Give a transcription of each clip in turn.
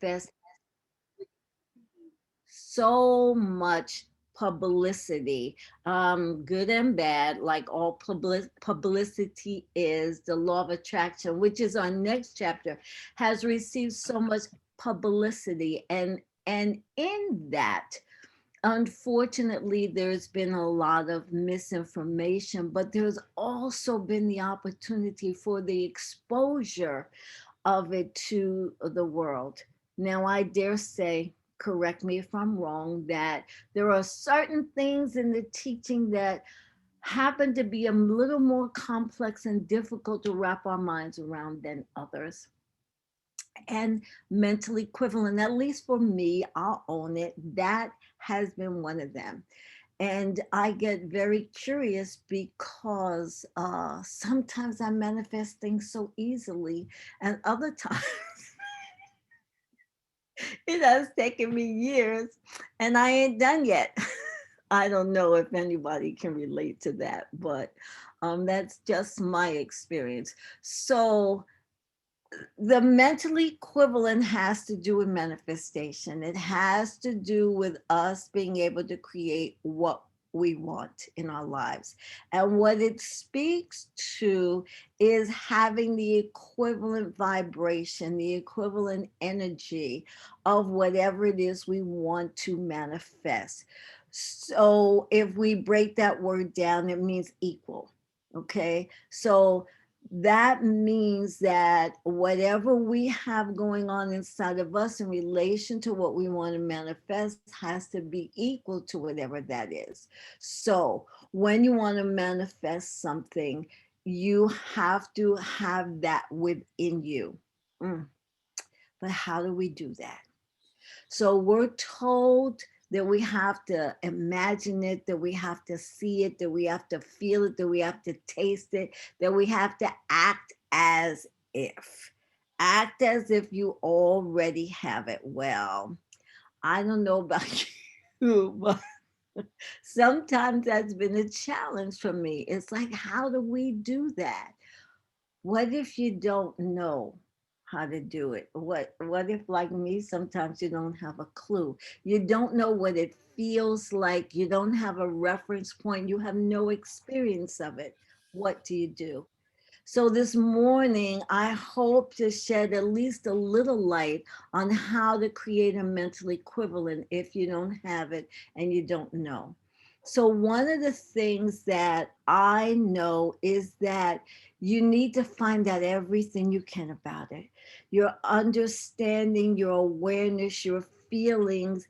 manifest so much publicity, good and bad, like all publicity is. The law of attraction, which is our next chapter, has received so much publicity, and in that, unfortunately, there's been a lot of misinformation, but there's also been the opportunity for the exposure of it to the world. Now, I dare say, correct me if I'm wrong, that there are certain things in the teaching that happen to be a little more complex and difficult to wrap our minds around than others. And mentally equivalent, at least for me, I'll own it, that has been one of them. And I get very curious because sometimes I manifest things so easily, and other times it has taken me years and I ain't done yet. I don't know if anybody can relate to that, but that's just my experience. So the mentally equivalent has to do with manifestation. It has to do with us being able to create what we want in our lives. And what it speaks to is having the equivalent vibration, the equivalent energy of whatever it is we want to manifest. So if we break that word down, it means equal. Okay. So that means that whatever we have going on inside of us in relation to what we want to manifest has to be equal to whatever that is. So when you want to manifest something, you have to have that within you. Mm. But how do we do that? So we're told that we have to imagine it, that we have to see it, that we have to feel it, that we have to taste it, that we have to act as if. Act as if you already have it. Well, I don't know about you, but sometimes that's been a challenge for me. It's like, how do we do that? What if you don't know how to do it? What if, like me, sometimes you don't have a clue? You don't know what it feels like. You don't have a reference point. You have no experience of it. What do you do? So this morning, I hope to shed at least a little light on how to create a mental equivalent if you don't have it and you don't know. So one of the things that I know is that you need to find out everything you can about it. Your understanding, your awareness, your feelings,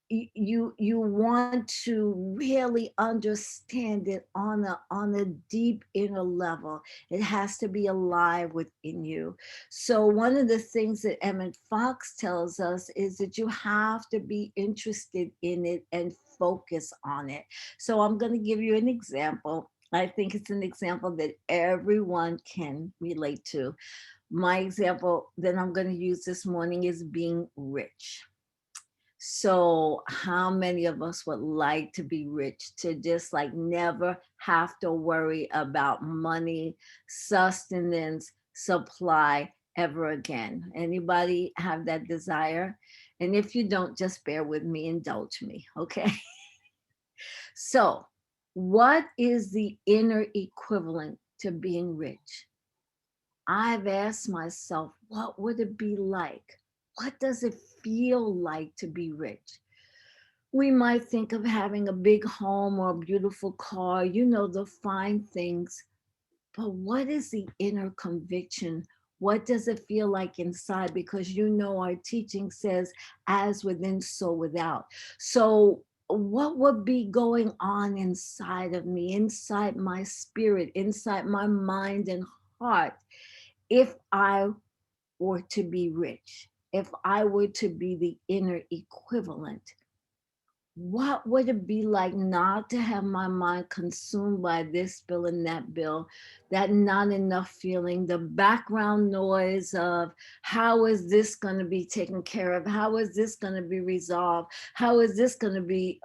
you want to really understand it on a deep inner level. It has to be alive within you. So one of the things that Emmett Fox tells us is that you have to be interested in it and focus on it. So I'm going to give you an example. I think it's an example that everyone can relate to. My example that I'm going to use this morning is being rich. So, how many of us would like to be rich, to just like never have to worry about money, sustenance, supply ever again? Anybody have that desire? And if you don't, just bear with me, indulge me, okay? So, what is the inner equivalent to being rich? I've asked myself, what would it be like? What does it feel like to be rich? We might think of having a big home or a beautiful car, the fine things. But what is the inner conviction? What does it feel like inside? Because our teaching says, as within, so without. So, what would be going on inside of me, inside my spirit, inside my mind and heart, if I were to be rich, if I were to be the inner equivalent? what would it be like not to have my mind consumed by this bill and that bill, that not enough feeling, the background noise of how is this going to be taken care of? How is this going to be resolved? How is this going to be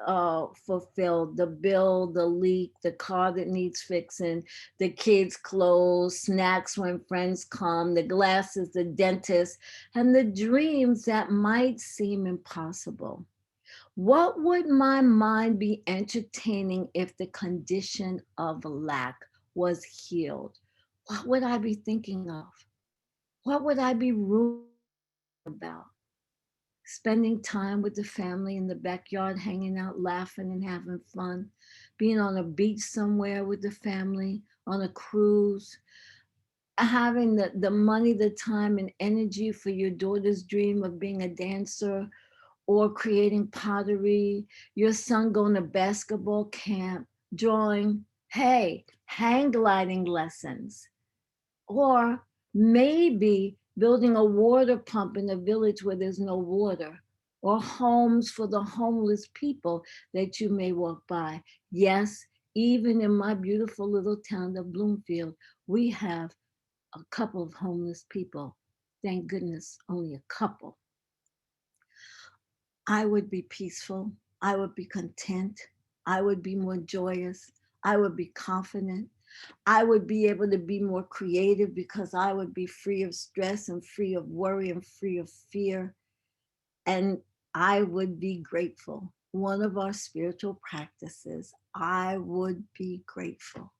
fulfilled? The bill, the leak, the car that needs fixing, the kids' clothes, snacks when friends come, the glasses, the dentist, and the dreams that might seem impossible. What would my mind be entertaining if the condition of lack was healed? What would I be thinking of? What would I be ruminating about? Spending time with the family in the backyard, hanging out, laughing, and having fun. Being on a beach somewhere with the family, on a cruise, having the money, the time, and energy for your daughter's dream of being a dancer or creating pottery, your son going to basketball camp, drawing, hey, hang gliding lessons, or maybe building a water pump in a village where there's no water, or homes for the homeless people that you may walk by. Yes, even in my beautiful little town of Bloomfield, we have a couple of homeless people. Thank goodness, only a couple. I would be peaceful. I would be content. I would be more joyous. I would be confident. I would be able to be more creative because I would be free of stress and free of worry and free of fear. And I would be grateful. One of our spiritual practices, I would be grateful.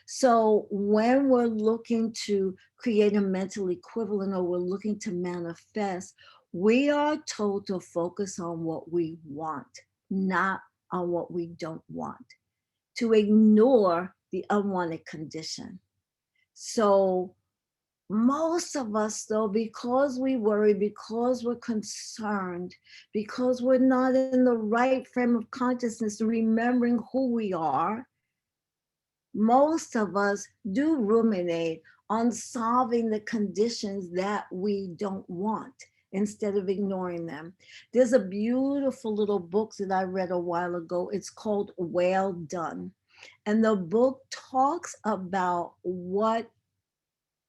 So when we're looking to create a mental equivalent or we're looking to manifest, we are told to focus on what we want, not on what we don't want, to ignore the unwanted condition. So most of us, though, because we worry, because we're concerned, because we're not in the right frame of consciousness, remembering who we are, most of us do ruminate on solving the conditions that we don't want instead of ignoring them. There's a beautiful little book that I read a while ago. It's called Well Done. And the book talks about what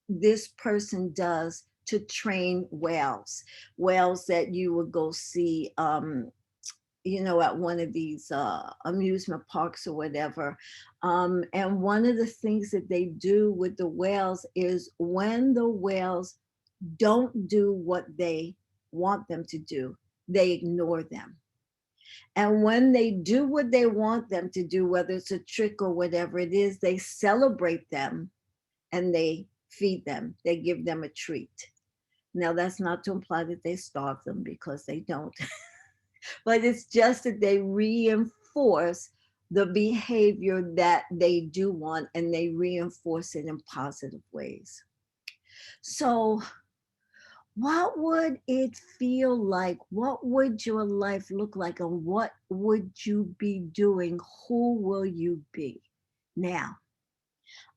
this person does to train whales, whales that you would go see at one of these amusement parks or whatever. And one of the things that they do with the whales is when the whales don't do what they want them to do, they ignore them. And when they do what they want them to do, whether it's a trick or whatever it is, they celebrate them and they feed them, they give them a treat. Now, that's not to imply that they starve them because they don't. But it's just that they reinforce the behavior that they do want and they reinforce it in positive ways. So, what would it feel like? What would your life look like? And what would you be doing? Who will you be? Now,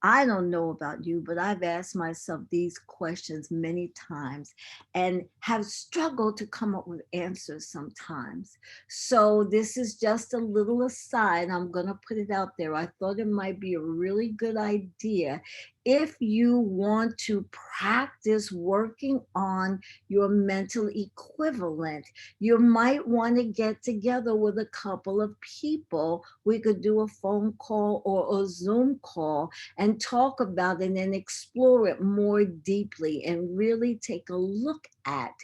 I don't know about you, but I've asked myself these questions many times and have struggled to come up with answers sometimes. So, this is just a little aside. I'm going to put it out there. I thought it might be a really good idea if you want to practice working on your mental equivalent. You might want to get together with a couple of people. We could do a phone call or a Zoom call and talk about it and explore it more deeply and really take a look at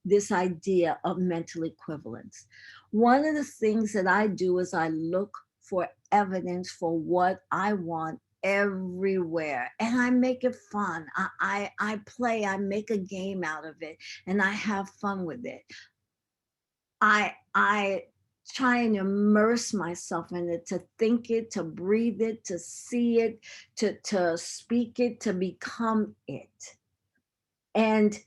this idea of mental equivalence. One of the things that I do is I look for evidence for what I want everywhere and I make it fun. I play, I make a game out of it and I have fun with it. I try and immerse myself in it, to think it, to breathe it, to see it, to speak it, to become it. And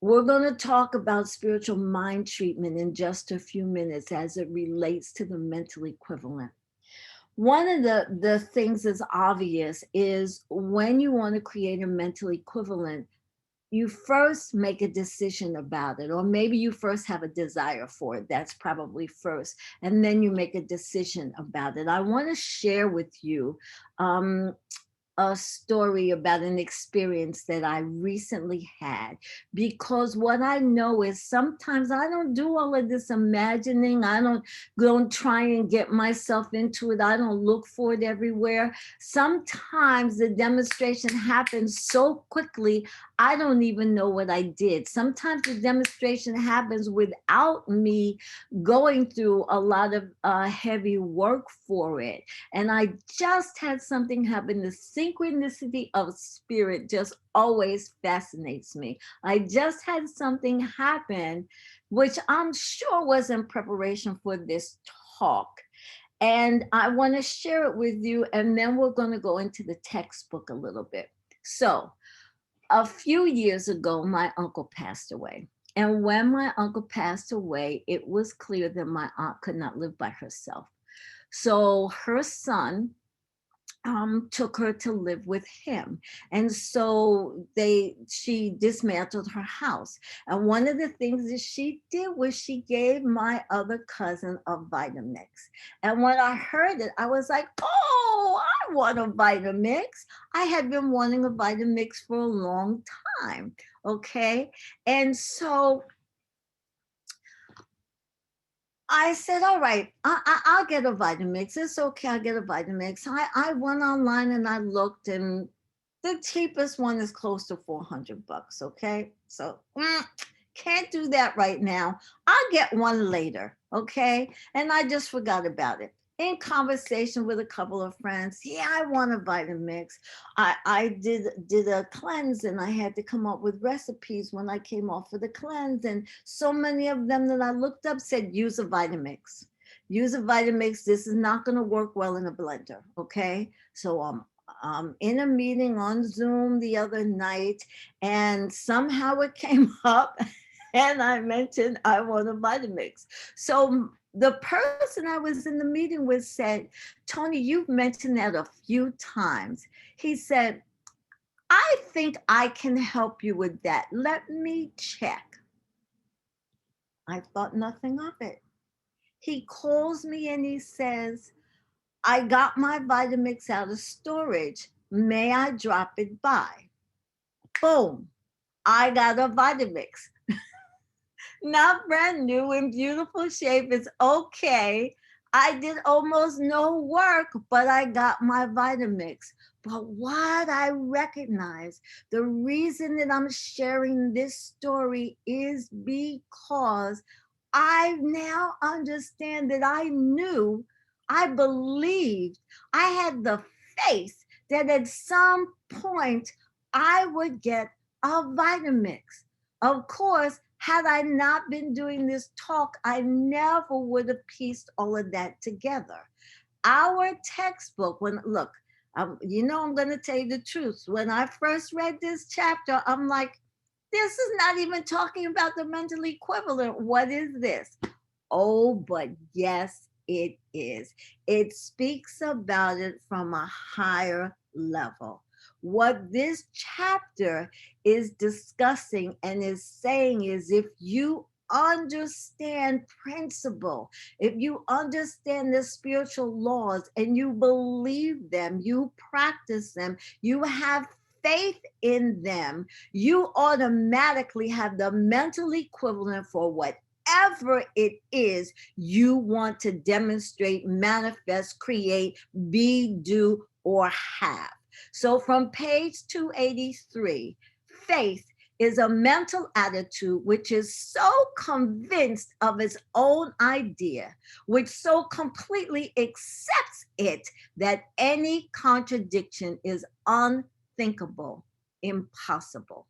we're going to talk about spiritual mind treatment in just a few minutes as it relates to the mental equivalent. One of the things that's obvious is when you want to create a mental equivalent, you first make a decision about it, or maybe you first have a desire for it. That's probably first. And then you make a decision about it. I want to share with you um, a story about an experience that I recently had, because what I know is sometimes I don't do all of this imagining. I don't try and get myself into it. I don't look for it everywhere. Sometimes the demonstration happens so quickly, I don't even know what I did. Sometimes the demonstration happens without me going through a lot of heavy work for it. And I just had something happen. The synchronicity of spirit just always fascinates me. I just had something happen, which I'm sure was in preparation for this talk. And I want to share it with you. And then we're going to go into the textbook a little bit. So, a few years ago, my uncle passed away. And when my uncle passed away, it was clear that my aunt could not live by herself. So her son took her to live with him, and so she dismantled her house. And one of the things that she did was she gave my other cousin a Vitamix. And when I heard it, I was like, oh, I want a Vitamix. I had been wanting a Vitamix for a long time. Okay, and so I said, all right, I'll get a Vitamix. It's okay, I'll get a Vitamix. I went online and I looked, and the cheapest one is close to $400. Okay. So can't do that right now. I'll get one later. Okay. And I just forgot about it. In conversation with a couple of friends, yeah, I want a Vitamix. I did a cleanse, and I had to come up with recipes when I came off of the cleanse. And so many of them that I looked up said, use a Vitamix. Use a Vitamix. This is not going to work well in a blender. Okay. So in a meeting on Zoom the other night, and somehow it came up, and I mentioned I want a Vitamix. So the person I was in the meeting with said, Tony, you've mentioned that a few times. He said, I think I can help you with that. Let me check. I thought nothing of it. He calls me and he says, I got my Vitamix out of storage. May I drop it by? Boom. I got a Vitamix. Not brand new, in beautiful shape. It's okay. I did almost no work, but I got my Vitamix. But what I recognize, the reason that I'm sharing this story is because I now understand that I knew, I believed, I had the faith that at some point I would get a Vitamix. Of course, had I not been doing this talk, I never would have pieced all of that together. Our textbook, look, I'm going to tell you the truth. When I first read this chapter, I'm like, this is not even talking about the mental equivalent. What is this? Oh, but yes, it is. It speaks about it from a higher level. What this chapter is discussing and is saying is, if you understand principle, if you understand the spiritual laws and you believe them, you practice them, you have faith in them, you automatically have the mental equivalent for whatever it is you want to demonstrate, manifest, create, be, do, or have. So from page 283, faith is a mental attitude which is so convinced of its own idea, which so completely accepts it that any contradiction is unthinkable, impossible.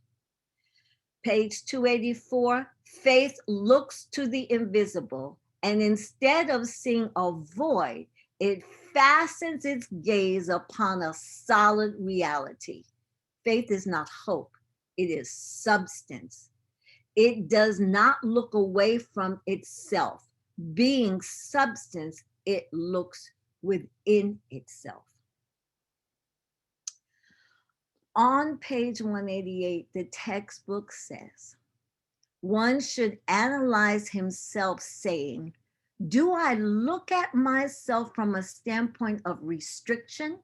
Page 284, faith looks to the invisible, and instead of seeing a void, it fastens its gaze upon a solid reality. Faith is not hope, it is substance. It does not look away from itself. Being substance, it looks within itself. On page 188, the textbook says, one should analyze himself, saying, do I look at myself from a standpoint of restriction?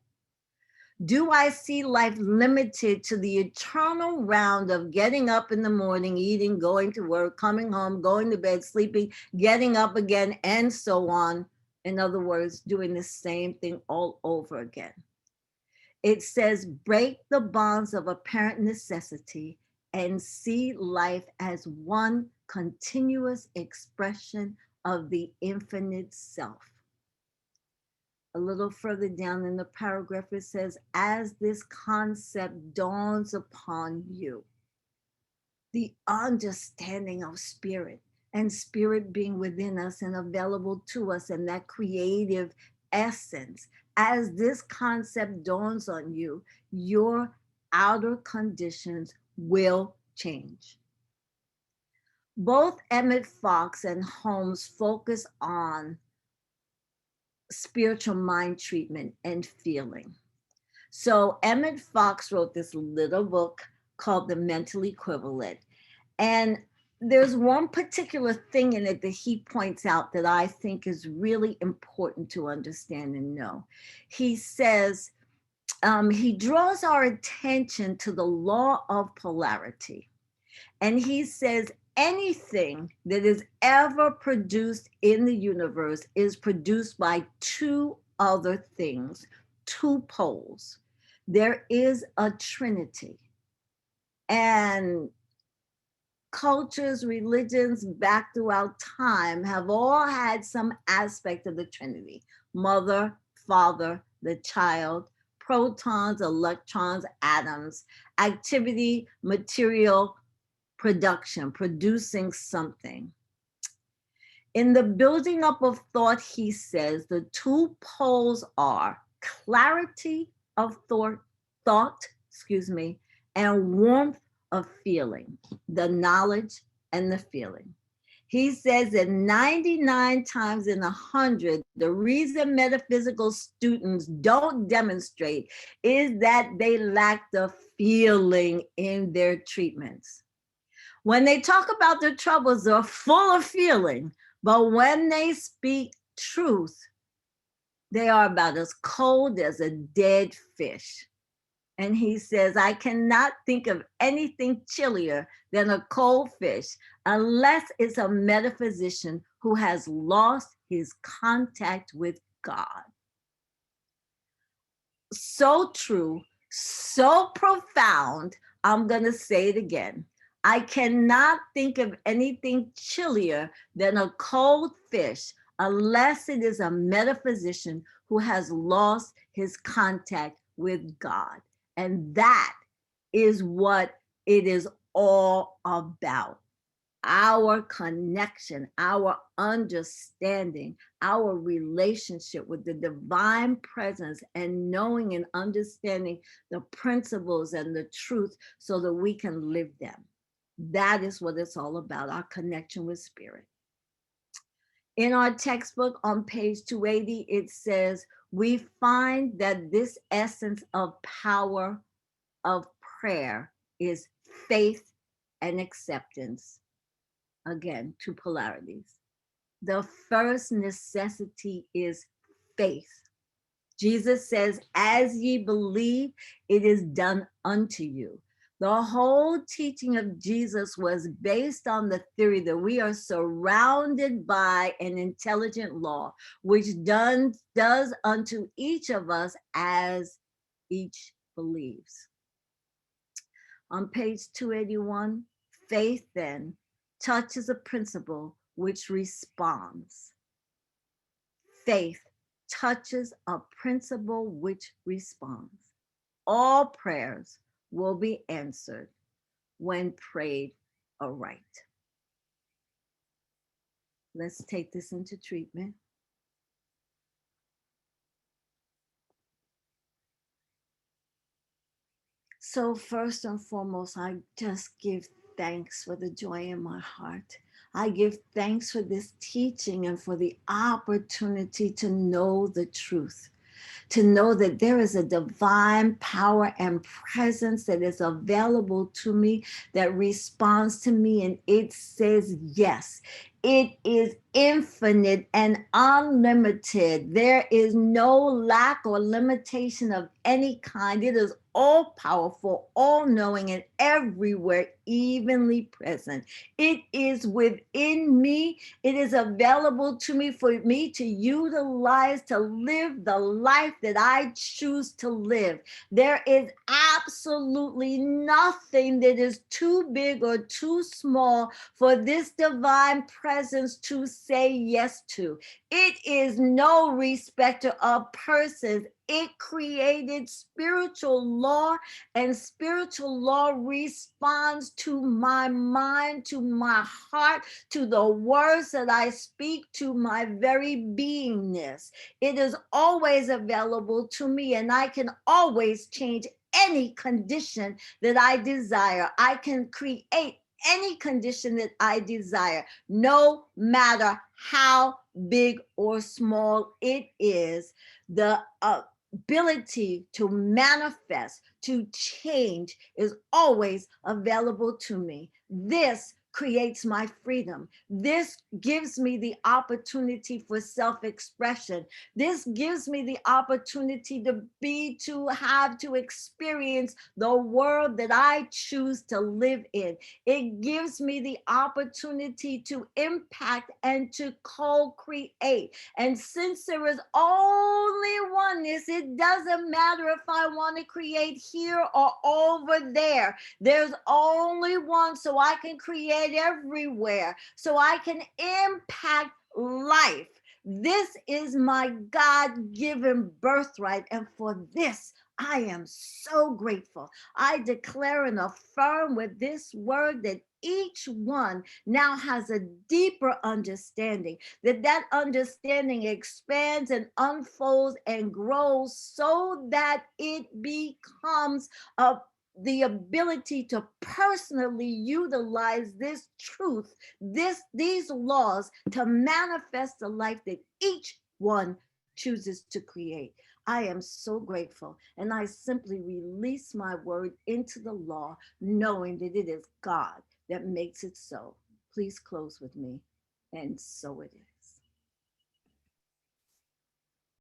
Do I see life limited to the eternal round of getting up in the morning, eating, going to work, coming home, going to bed, sleeping, getting up again, and so on? In other words, doing the same thing all over again. It says, break the bonds of apparent necessity and see life as one continuous expression of the infinite self. A little further down in the paragraph, it says, as this concept dawns upon you, the understanding of spirit and spirit being within us and available to us, and that creative essence, as this concept dawns on you, your outer conditions will change. Both Emmett Fox and Holmes focus on spiritual mind treatment and feeling. So Emmett Fox wrote this little book called The Mental Equivalent. And there's one particular thing in it that he points out that I think is really important to understand and know. He says, he draws our attention to the law of polarity. And he says, anything that is ever produced in the universe is produced by two other things, two poles. There is a trinity. And cultures, religions back throughout time have all had some aspect of the Trinity: mother, father, the child, protons, electrons, atoms, activity, material, production, producing something. In the building up of thought, he says the two poles are clarity of thought, and warmth of feeling, the knowledge and the feeling. He says that 99 times in 100, the reason metaphysical students don't demonstrate is that they lack the feeling in their treatments. When they talk about their troubles, they're full of feeling, but when they speak truth, they are about as cold as a dead fish. And he says, I cannot think of anything chillier than a cold fish unless it's a metaphysician who has lost his contact with God. So true, so profound. I'm going to say it again. I cannot think of anything chillier than a cold fish unless it is a metaphysician who has lost his contact with God. And that is what it is all about. Our connection, our understanding, our relationship with the divine presence, and knowing and understanding the principles and the truth so that we can live them. That is what it's all about, our connection with spirit. In our textbook on page 280, it says, we find that this essence of power of prayer is faith and acceptance. Again, two polarities. The first necessity is faith. Jesus says, as ye believe, it is done unto you. The whole teaching of Jesus was based on the theory that we are surrounded by an intelligent law, which does unto each of us as each believes. On page 281, faith then touches a principle which responds. Faith touches a principle which responds. All prayers will be answered when prayed aright. Let's take this into treatment. So first and foremost, I just give thanks for the joy in my heart. I give thanks for this teaching and for the opportunity to know the truth. to know that there is a divine power and presence that is available to me, that responds to me, and it says yes. It is infinite and unlimited. There is no lack or limitation of any kind. It is all powerful, all knowing, and everywhere evenly present. It is within me. It is available to me for me to utilize to live the life that I choose to live. There is absolutely nothing that is too big or too small for this divine presence to say yes to. It is no respecter of persons. It created spiritual law, and spiritual law responds to my mind, to my heart, to the words that I speak, to my very beingness. It is always available to me, and I can always change any condition that I desire. I can create any condition that I desire, no matter how big or small it is. The ability to manifest, to change is always available to me. This creates my freedom. This gives me the opportunity for self-expression. This gives me the opportunity to be, to have, to experience the world that I choose to live in. It gives me the opportunity to impact and to co-create. And since there is only oneness, it doesn't matter if I want to create here or over there. There's only one, so I can create everywhere, so I can impact life. This is my God-given birthright, and for this, I am so grateful. I declare and affirm with this word that each one now has a deeper understanding, that understanding expands and unfolds and grows so that it becomes a the ability to personally utilize this truth, these laws, to manifest the life that each one chooses to create. I am so grateful, and I simply release my word into the law, knowing that it is God that makes it so. Please close with me, and so it is.